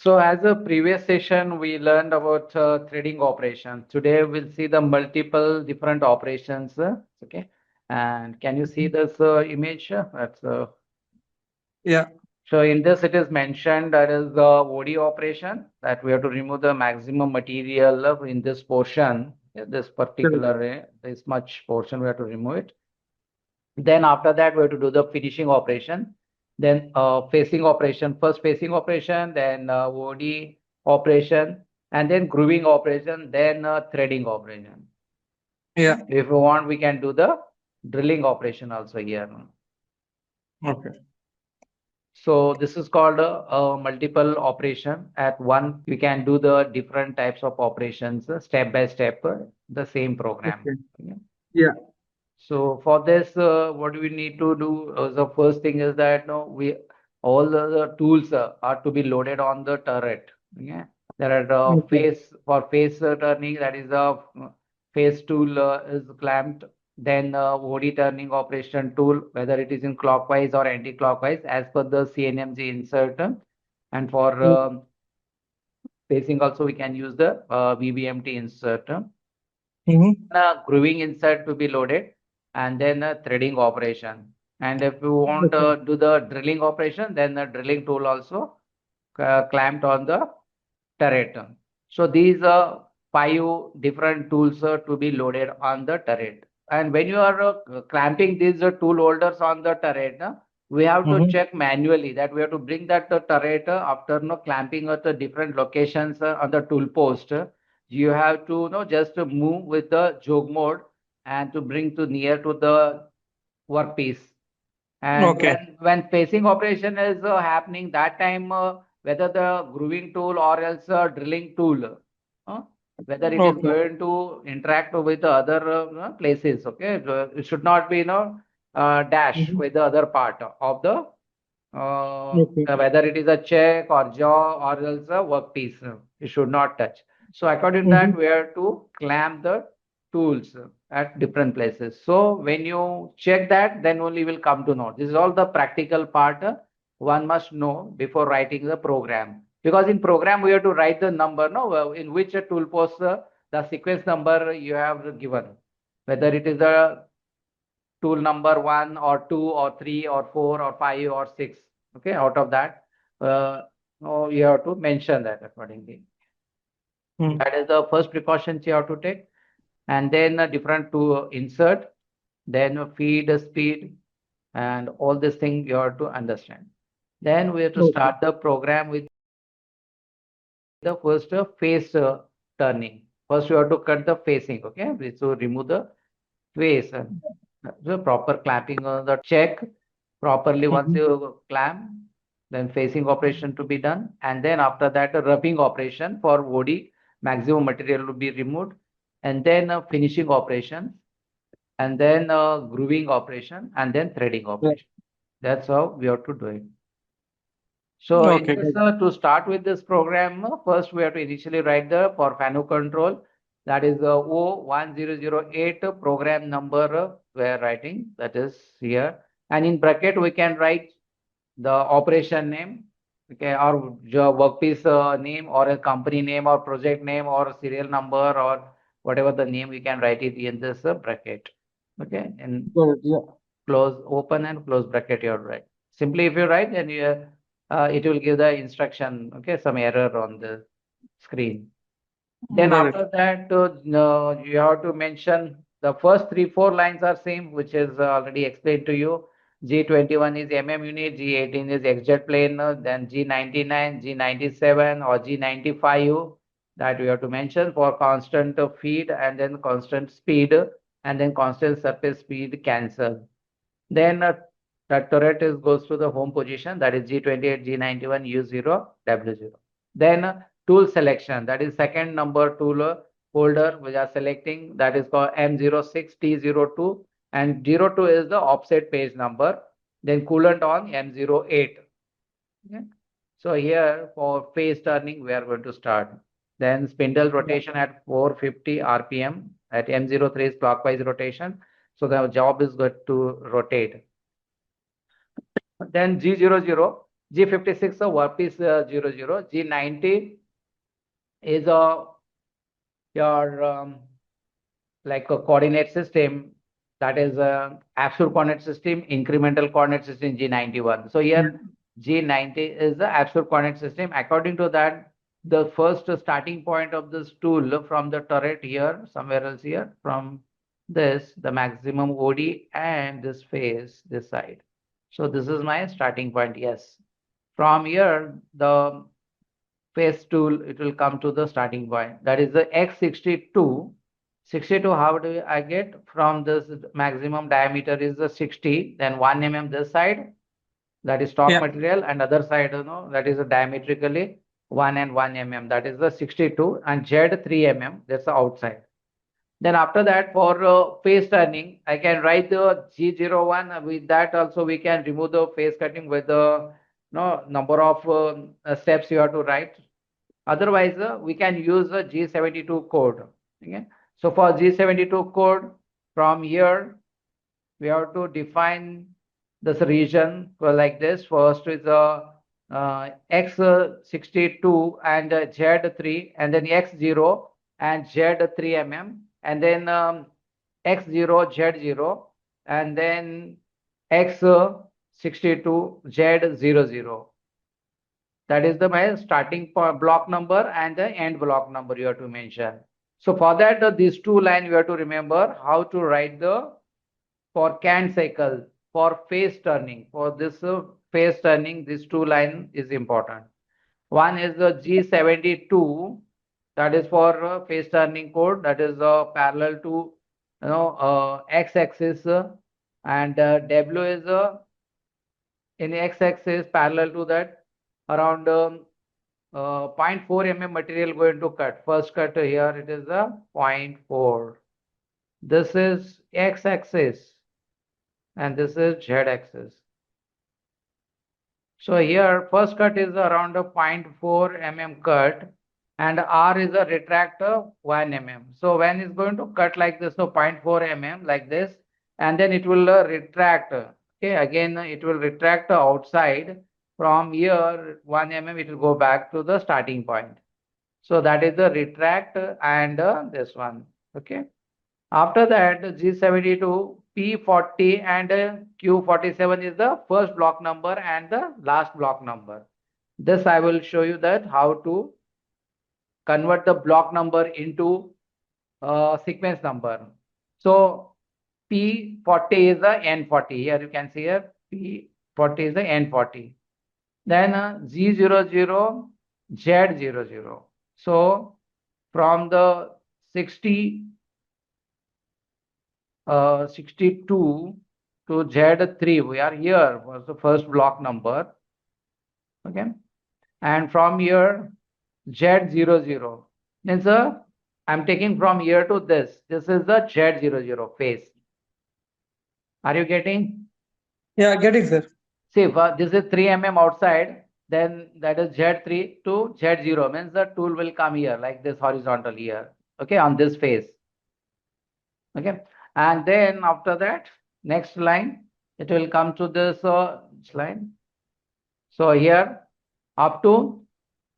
So as a previous session, we learned about threading operations. Today we'll see the multiple different operations. Okay. And can you see this image? That's Yeah. So in this it is mentioned that is the OD operation that we have to remove the maximum material in this portion, this particular this much portion we have to remove it. Then after that we have to do the finishing operation. Then facing operation, first facing operation, then OD operation, and then grooving operation, then threading operation. Yeah. If you want, we can do the drilling operation also here. Okay. So this is called a multiple operation. At one, we can do the different types of operations step by step, the same program. Okay. Okay. Yeah. So for this, what we need to do, the first thing is that no, we all the tools are to be loaded on the turret. Okay. There are Okay. face turning, that is a face tool is clamped. Then OD turning operation tool, whether it is in clockwise or anti-clockwise, as per the CNMG insert. And for facing also, we can use the VBMT insert. Mm-hmm. Grooving insert to be loaded, and then a threading operation. And if you want Okay. to do the drilling operation, then the drilling tool also clamped on the turret. So these are five different tools to be loaded on the turret. And when you are clamping these tool holders on the turret, we have to Mm-hmm. check manually that we have to bring that turret after clamping at the different locations on the tool post. You have to just move with the jog mode and to bring to near to the workpiece. And Okay. when facing operation is happening, that time whether the grooving tool or else drilling tool, uh, whether it is Okay. going to interact with the other places, okay? It should not be, dash Mm-hmm. with the other part of the, Okay. whether it is a check or jaw or else a workpiece. It should not touch. So according to Mm-hmm. that, we have to clamp the tools at different places. So when you check that, then only will come to know. This is all the practical part one must know before writing the program. Because in program we have to write the number, no, in which tool post the sequence number you have given, whether it is a tool number 1 or 2 or 3 or 4 or 5 or 6. Okay, out of that, no, you have to mention that accordingly. Mm-hmm. That is the first precautions you have to take. And then different to insert, then feed speed, and all this thing you have to understand. Then we have to Okay. start the program with the first face turning. First you have to cut the facing, okay? So remove the face. The proper clamping on the check properly once Mm-hmm. you clamp, then facing operation to be done, and then after that a rubbing operation for OD, maximum material will be removed, and then a finishing operation, and then a grooving operation, and then threading Yeah. operation. That's how we have to do it. So in Okay. this, to start with this program, first we have to initially write the for FANU control, that is O1008 program number we are writing, that is here. And in bracket we can write the operation name, okay, or your workpiece name, or a company name, or project name, or serial number, or whatever the name, we can write it in this bracket. Okay, and Got it. Yeah. close, open and close bracket you write. Simply if you write, then it will give the instruction, okay, some error on the screen. Then Got it. after that, you have to mention the first 3-4 lines are same, which is already explained to you. G21 is unit, G18 is XZ plane, then G99, G97 or G95 that we have to mention for constant feed, and then constant speed, and then constant surface speed cancel. Then that turret goes to the home position, that is G28, G91, U0, W0. Then tool selection, that is second number tool holder we are selecting, that is called M06, T02, and 02 is the offset page number. Then coolant on M08. Okay. So here for phase turning, we are going to start. Then spindle Yeah. rotation at 450 RPM at M03 is clockwise rotation. So the job is going to rotate. Then G00 G56 a workpiece 00. G90 is your like a coordinate system, that is a absolute coordinate system, incremental coordinate system G91. So here G90 is the absolute coordinate system. According to that, the first starting point of this tool from the turret here, somewhere else here, from this, the maximum OD and this face, this side. So this is my starting point, yes. From here, the face tool, it will come to the starting point. That is the X62. 62, how do I get? From this maximum diameter is the 60, then 1 mm this side, that is stock material, and other side, that is diametrically 1 and 1 mm, that is the 62, and Z 3 mm, that's the outside. Then after that, for face turning, I can write the G01. With that also, we can remove the face cutting with the number of steps you have to write. Otherwise, we can use the G72 code. Okay. So for G72 code, from here, we have to define this region like this. First is X62 and Z3, and then X0 and Z3 mm, and then X0, Z0, and then X62, Z00. That is the my starting block number and the end block number you have to mention. So for that, these two lines you have to remember how to write the for cant cycle, for face turning. For this face turning, this two line is important. One is the G72, that is for face turning code, that is parallel to x-axis, and W is in x-axis parallel to that, around 0.4 mm material going to cut. First cut here, it is the 0.4. This is x-axis and this is z-axis. So here first cut is around a 0.4 mm cut, and R is a retractor 1 mm. So when it's going to cut like this, so 0.4 mm like this, and then it will retract. Okay, again it will retract outside. From here 1 mm it will go back to the starting point. So that is the retract and this one. Okay. After that, G72, P40 and Q47 is the first block number and the last block number. This I will show you that how to convert the block number into sequence number. So P40 is the N40. Here you can see here P40 is the N40. Then G00, Z00. So from the 62 to Z3, we are here was the first block number. Okay. And from here, Z00. Means I'm taking from here to this. This is the Z00 face. Are you getting? Yeah, getting, sir. See, if this is 3 mm outside, then that is Z3 to Z0. Means the tool will come here like this horizontal here. Okay, on this face. Okay. And then after that, next line, it will come to this line. So here up to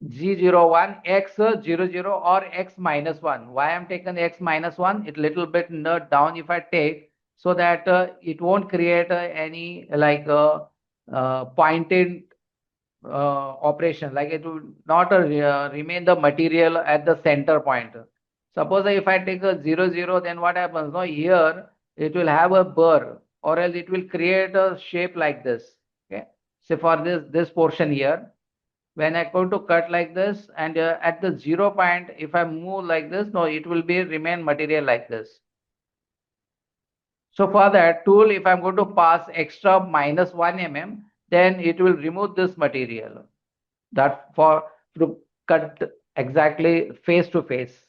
G01, X00 or X minus 1. Why I'm taking X minus 1? It little bit down if I take, so that it won't create any like pointed operation, like it will not remain the material at the center point. Suppose if I take a 00, then what happens? No, here it will have a burr, or else it will create a shape like this. Okay. So for this portion here, when I go to cut like this, and at the 0 point, if I move like this, no, it will be remain material like this. So for that tool, if I'm going to pass extra minus 1 mm, then it will remove this material. That for to cut exactly face to face.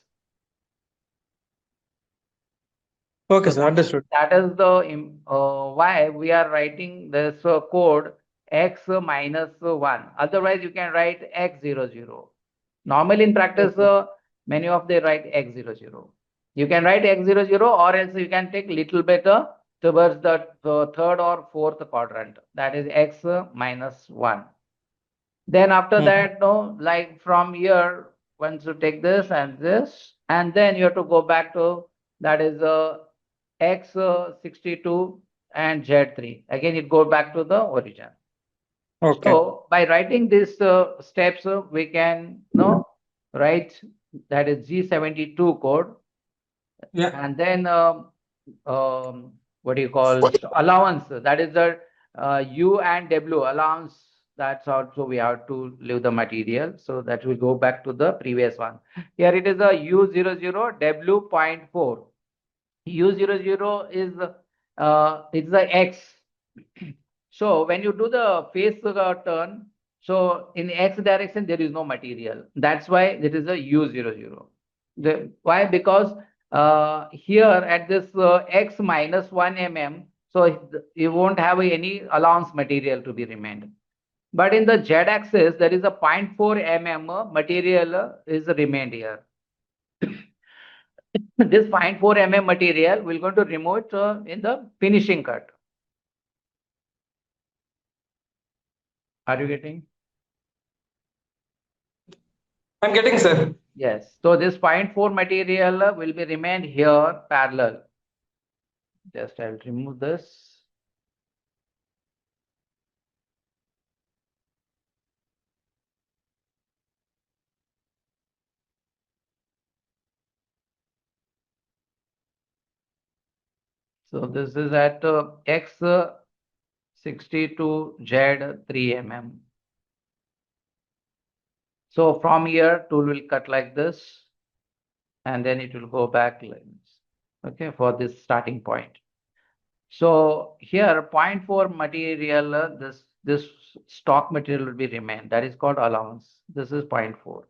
Okay, sir, understood. That is the why we are writing this code x minus 1. Otherwise, you can write x00. Normally in practice, many of they write x00. You can write x00, or else you can take little bit towards the third or fourth quadrant. That is x minus 1. Then after Mhm. that, no, like from here, once you take this, and then you have to go back to that is X 62 and Z3. Again, it go back to the origin. Okay. So by writing these steps, we can write that is G72 code, Yeah. and then what do you call allowance? That is the U and W allowance. That's also we have to leave the material. So that will go back to the previous one. Here it is a U00 W.4. U00 is it's the X. So when you do the face turn, so in X direction there is no material. That's why it is a U00. Why? Because here at this X minus 1 mm, so you won't have any allowance material to be remained. But in the Z axis, there is a 0.4 mm material is remained here. This 0.4 mm material we're going to remove it in the finishing cut. Are you getting? I'm getting, sir. Yes. So this 0.4 material will be remained here parallel. Just I will remove this. So this is at X 62 Z 3 mm. So from here tool will cut like this, and then it will go back like this. Okay, for this starting point. So here 0.4 material, this stock material will be remained. That is called allowance. This is 0.4.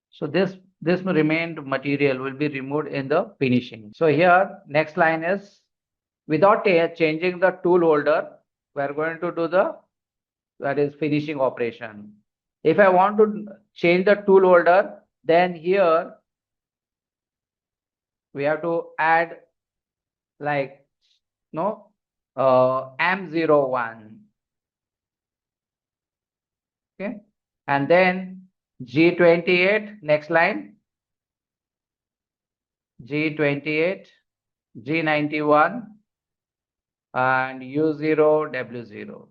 So this remained material will be removed in the finishing. So here next line is without changing the tool holder, we are going to do that is finishing operation. If I want to change the tool holder, then here we have to add like no M01. Okay, and then G28 next line, G28, G91 and U0 W0,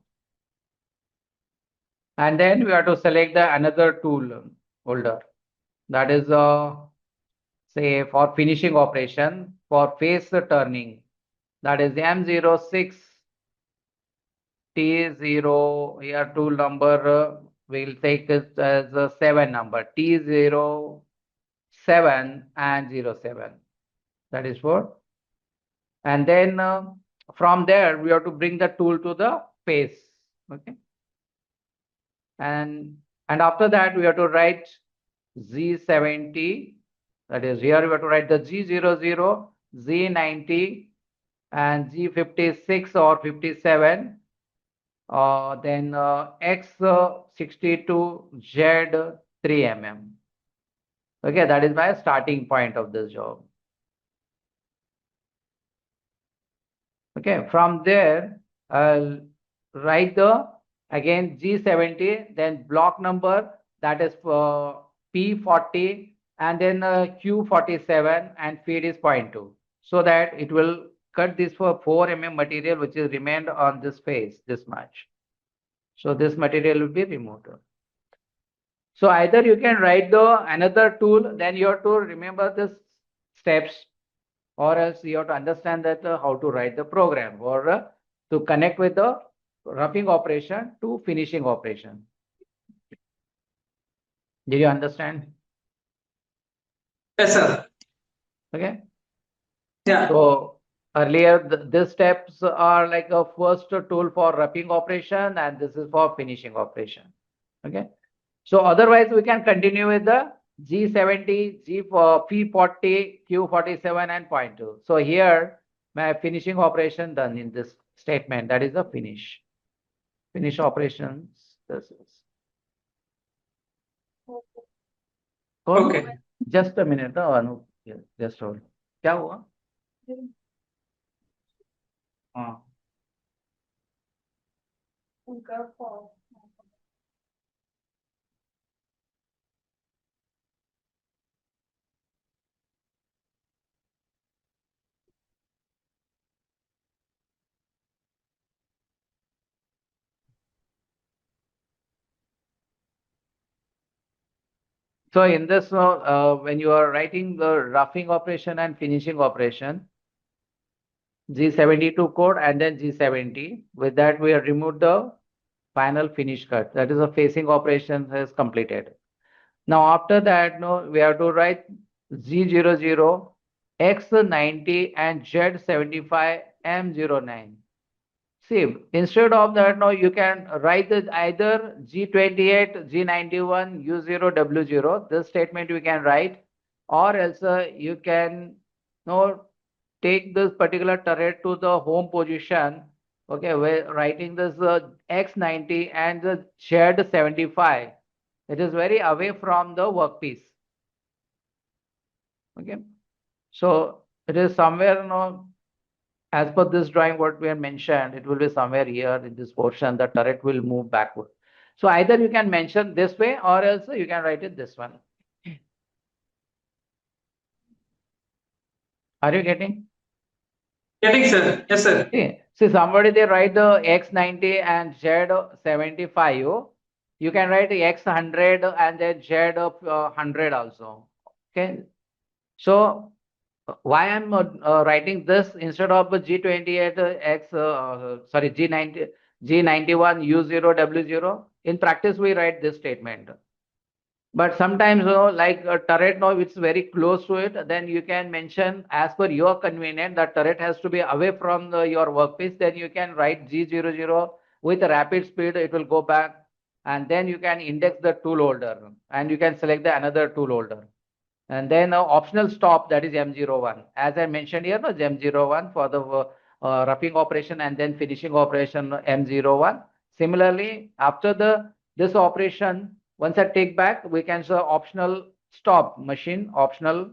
and then we have to select the another tool holder, that is say for finishing operation for face turning, that is M06 T0. Here tool number we'll take it as a 7 number, T07 and 07. That is for, and then from there we have to bring the tool to the face. Okay, and after that we have to write Z70. That is, here we have to write the G00, Z90 and G56 or 57, then X62 Z3 mm. Okay, that is my starting point of this job. Okay, from there I'll write the again G70, then block number, that is P40, and then Q47, and feed is 0.2, so that it will cut this for 4 mm material which is remained on this face this much. So this material will be removed. So either you can write the another tool, then you have to remember the steps, or else you have to understand that how to write the program, or to connect with the roughing operation to finishing operation. Did you understand? Yes, sir. Okay. Yeah. So earlier these steps are like a first tool for roughing operation, and this is for finishing operation. Okay. So otherwise we can continue with the G70, P40, Q47 and 0.2. So here my finishing operation done in this statement, that is the finish. Finish operations. This is. Okay. Just a minute, Anup. Just hold. क्या हुआ? हाँ. So in this, when you are writing the roughing operation and finishing operation, G72 code and then G70. With that, we have removed the final finish cut. That is, a facing operation is completed. Now after that, no, we have to write G00, X90 and Z75 M09. See, instead of that, now you can write the either G28, G91, U0, W0. This statement you can write, or else you can now take this particular turret to the home position. Okay, where writing this X90 and the Z75. It is very away from the workpiece. Okay, so it is somewhere now. As per this drawing, what we have mentioned, it will be somewhere here in this portion, the turret will move backward. So either you can mention this way or else you can write it this one. Are you getting? Getting, sir. Yes, sir. See, somebody they write the X90 and Z75. You can write X100 and then Z100 also. Okay. So why I'm writing this instead of G28 sorry, G91 U0 W0. In practice, we write this statement. But sometimes, like a turret now, it's very close to it, then you can mention as per your convenience, that turret has to be away from your workpiece. Then you can write G00 with a rapid speed, it will go back. And then you can index the tool holder and you can select the another tool holder. And then optional stop, that is M01. As I mentioned here, no, M01 for the roughing operation and then finishing operation M01. Similarly, after this operation, once I take back, we can show optional stop, machine optional,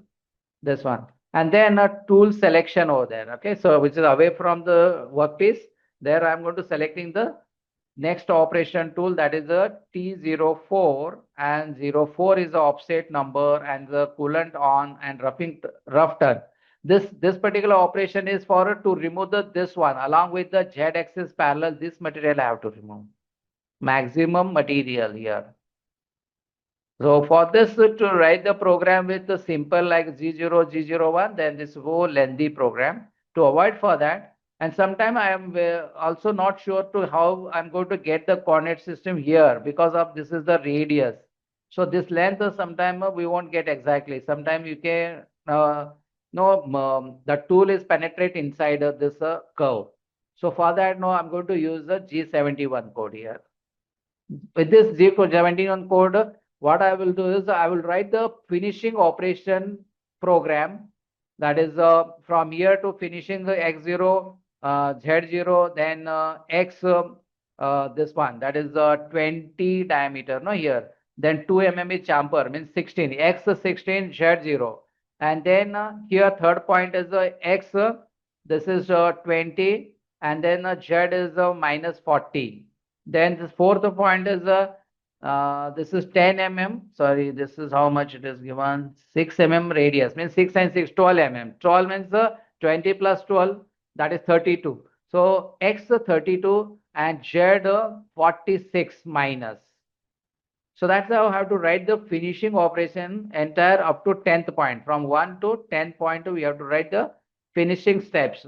this one. And then a tool selection over there. Okay, so which is away from the workpiece. There I'm going to selecting the next operation tool, that is a T04, and 04 is the offset number and the coolant on and rough turn. This particular operation is for to remove this one along with the Z axis parallel. This material I have to remove. Maximum material here. So for this to write the program with the simple like G0, G01, then this whole lengthy program. To avoid for that, and sometime I am also not sure to how I'm going to get the coordinate system here because of this is the radius. So this length sometime we won't get exactly. Sometime you can no the tool is penetrate inside this curve. So for that, no, I'm going to use the G71 code here. With this G71 code, what I will do is I will write the finishing operation program, that is from here to finishing the X0, Z0, then X this one, that is 20 diameter, no, here. Then 2 mm is chamfer, means 16, X16, Z0. And then here third point is X, this is 20, and then Z is minus 40. Then the fourth point is this is 10 mm. Sorry, this is how much it is given. 6 mm radius, means 6 and 6, 12 mm. 12 means 20 plus 12, that is 32. So X 32 and Z 46 minus. So that's how I have to write the finishing operation entire up to 10th point. From 1 to 10 point, we have to write the finishing steps.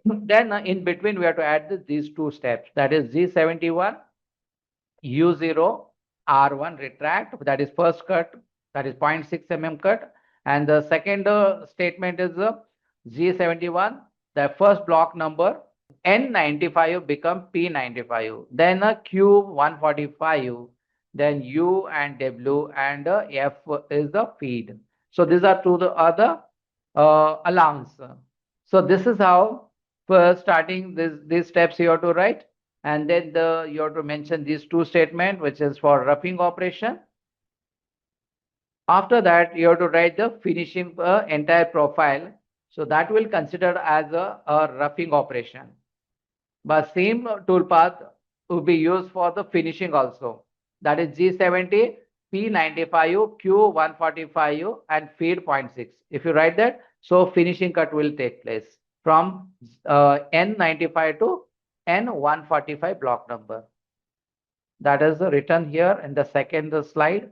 Then in between, we have to add these two steps. That is G71, U0, R1 retract. That is first cut. That is 0.6 mm cut. And the second statement is G71. The first block number N95 become P95. Then Q145. Then U and W and F is the feed. So these are to the other allowance. So this is how first starting these steps you have to write, and then you have to mention these two statements, which is for roughing operation. After that, you have to write the finishing entire profile. So that will consider as a roughing operation. But same toolpath will be used for the finishing also. That is G70, P95, Q145, and feed 0.6. If you write that, so finishing cut will take place from N95 to N145 block number. That is written here in the second slide.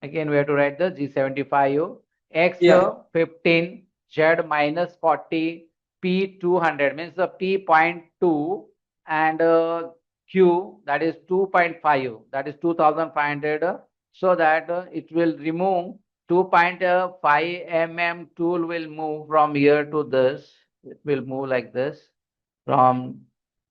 Again, we have to write the G75, X Yeah. 15, Z minus 40, P 200 means the P 0.2 and Q that is 2.5, that is 2500. So that it will remove 2.5 mm tool will move from here to this. It will move like this from,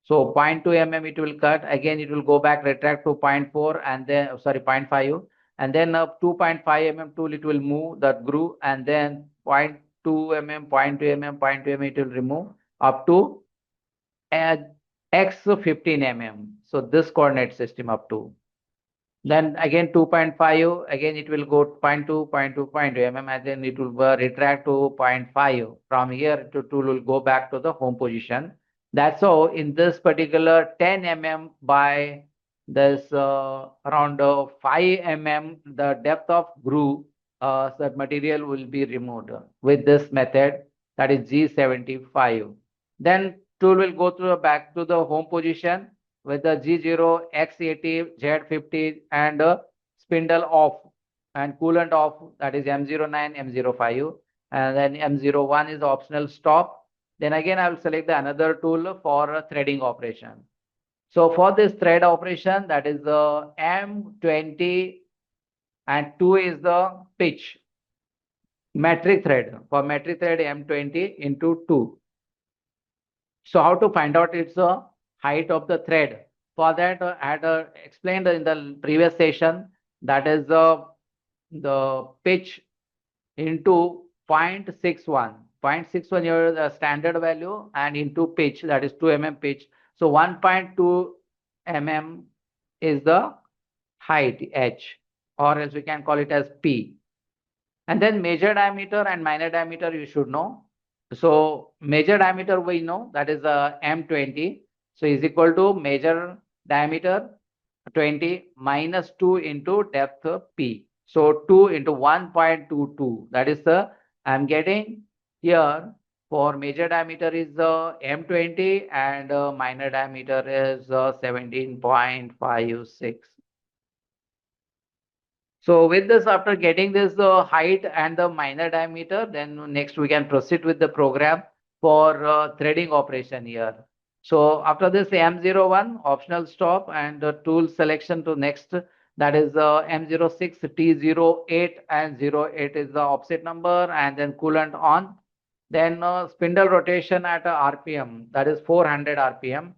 so zero point 0.2 mm it will cut, again it will go back retract to zero point 0.4 and then sorry 0.5, and then 2.5 mm tool it will move that groove, and then 0.2 mm, 0.2 mm, 0.2 mm it will remove up to uh, x 15 mm. So this coordinate system up to, then again 2.5, again it will go 0.2, 0.2, 0.2 mm, and then it will retract to 0.5. From here, to tool will go back to the home position. That's how in this particular 10 mm by this around 5 mm, the depth of groove, that material will be removed with this method, that is G75. Then tool will go to the back to the home position with the G0, X80, Z50 and spindle off and coolant off, that is M09, M05, and then M01 is the optional stop. Then again I will select the another tool for a threading operation. So for this thread operation, that is the M20 and 2 is the pitch. Metric thread, for metric thread M20 into 2. So how to find out its height of the thread? For that, I had explained in the previous session, that is the pitch into 0.61. 0.61 here the standard value, and into pitch, that is 2 mm pitch. So 1.2 mm is the height H, or else we can call it as P. And then major diameter and minor diameter you should know. So major diameter we know, that is M20. So is equal to major diameter 20 minus 2 into depth P. So 2 into 1.22. That is the, I'm getting here, for major diameter is M20 and minor diameter is 17.56. So with this, after getting this height and the minor diameter, then next we can proceed with the program for threading operation here. So after this M01 optional stop and tool selection to next, that is M06, T08 and 08 is the offset number, and then coolant on. Then spindle rotation at RPM, that is 400 RPM.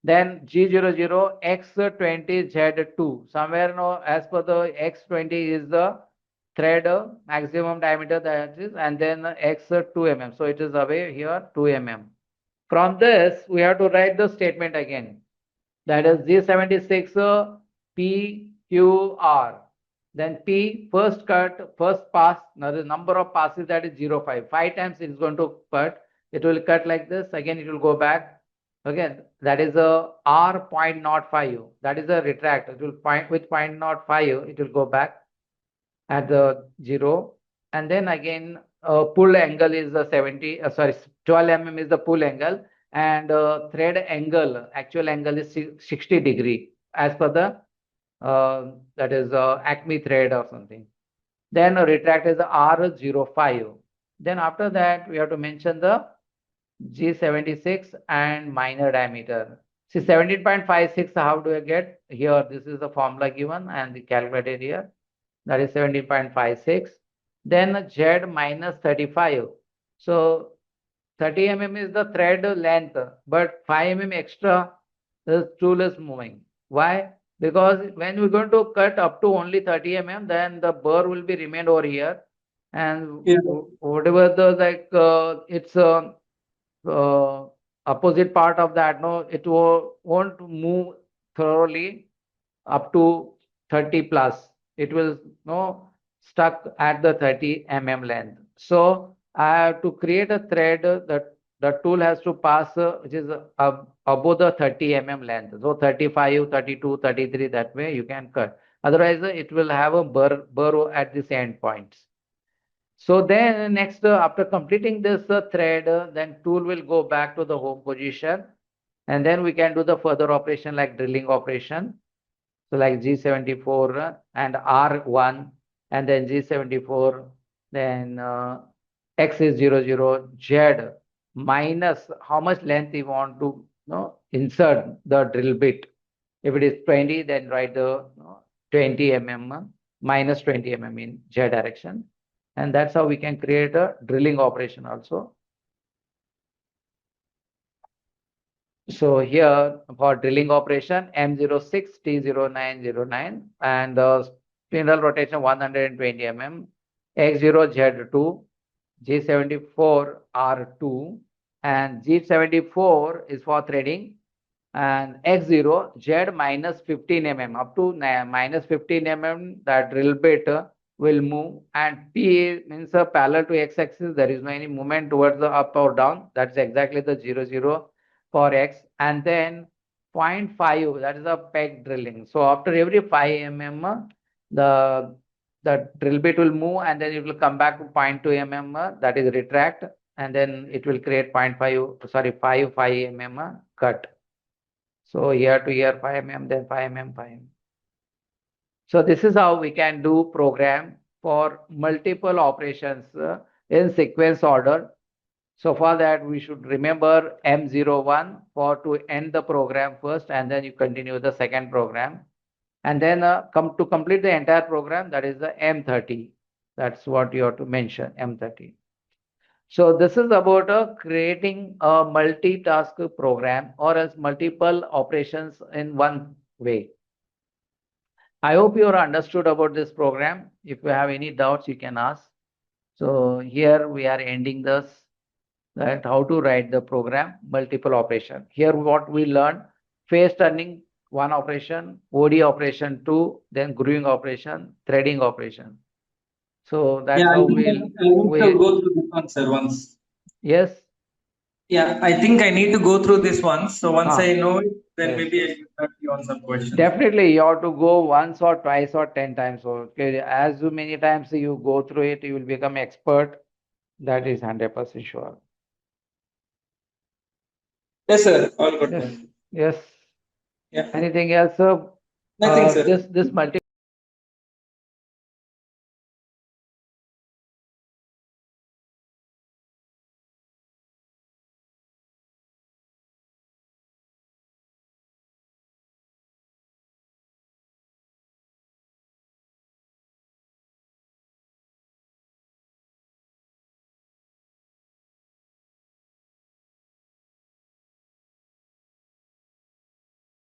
Then G00 X20 Z2. Somewhere now, as per the X20 is the thread maximum diameter, that is, and then X 2 mm. So it is away here 2 mm. From this, we have to write the statement again. That is G76 PQR. Then P first cut, first pass. Now the number of passes, that is 0.5. 5 times it is going to cut. It will cut like this. Again, it will go back. Again, that is a R 0.05. That is a retract. It will point with 0.05. It will go back at the 0. And then again, pull angle is the 70. Sorry, 12 mm is the pull angle, and thread angle, actual angle is 60 degree as per the that is Acme thread or something. Then retract is the R05. Then after that, we have to mention the G76 and minor diameter. See 17.56, how do I get here? This is the formula given and the calculated here. That is 17.56. Then Z minus 35. So 30 mm is the thread length, but 5 mm extra, the tool is moving. Why? Because when we're going to cut up to only 30 mm, then the burr will be remained over here, and Yeah. whatever the like it's uh, opposite part of that, no, it won't move thoroughly up to 30 plus. It will no stuck at the 30 mm length. So I have to create a thread that the tool has to pass which is above the 30 mm length. So 35, 32, 33, that way you can cut. Otherwise, it will have a burrow at this end points. So then next, after completing this thread, then tool will go back to the home position, and then we can do the further operation like drilling operation. So like G74 and R1, and then G74, then X is 00, Z minus how much length you want to insert the drill bit. If it is 20, then write the 20 mm minus 20 mm in Z direction. And that's how we can create a drilling operation also. So here for drilling operation, M06 T0909 and the spindle rotation 120 mm, X0 Z2, G74 R2, and G74 is for threading, and X0 Z minus 15 mm up to minus 15 mm that drill bit will move, and P means parallel to X axis. There is no any movement towards the up or down. That's exactly the 00 for X, and then 0.5, that is a peg drilling. So after every 5 mm the drill bit will move, and then it will come back to 0.2 mm, that is retract, and then it will create 0.5, sorry, 5 mm cut. So year to year 5 mm, then 5 mm, 5 mm. So this is how we can do program for multiple operations in sequence order. So for that, we should remember M01 for to end the program first, and then you continue the second program. And then come to complete the entire program, that is the M30. That's what you have to mention, M30. So this is about creating a multitask program or as multiple operations in one way. I hope you are understood about this program. If you have any doubts, you can ask. So here we are ending this, that how to write the program, multiple operation. Here what we learned, phase turning one operation, OD operation two, then grooving operation, threading operation. So that's Yeah, I how think I need to go through this one, sir, once. yes. Yeah, I think I need to go through this once. So once I know it, then Yes. maybe I can start you on some questions. Definitely, you have to go once or twice or 10 times. Okay, as many times you go through it, you will become expert. That is 100% sure. Yes, sir. All good. Yes. Then. Yes. Yeah. Anything else, sir? Nothing, sir. This multi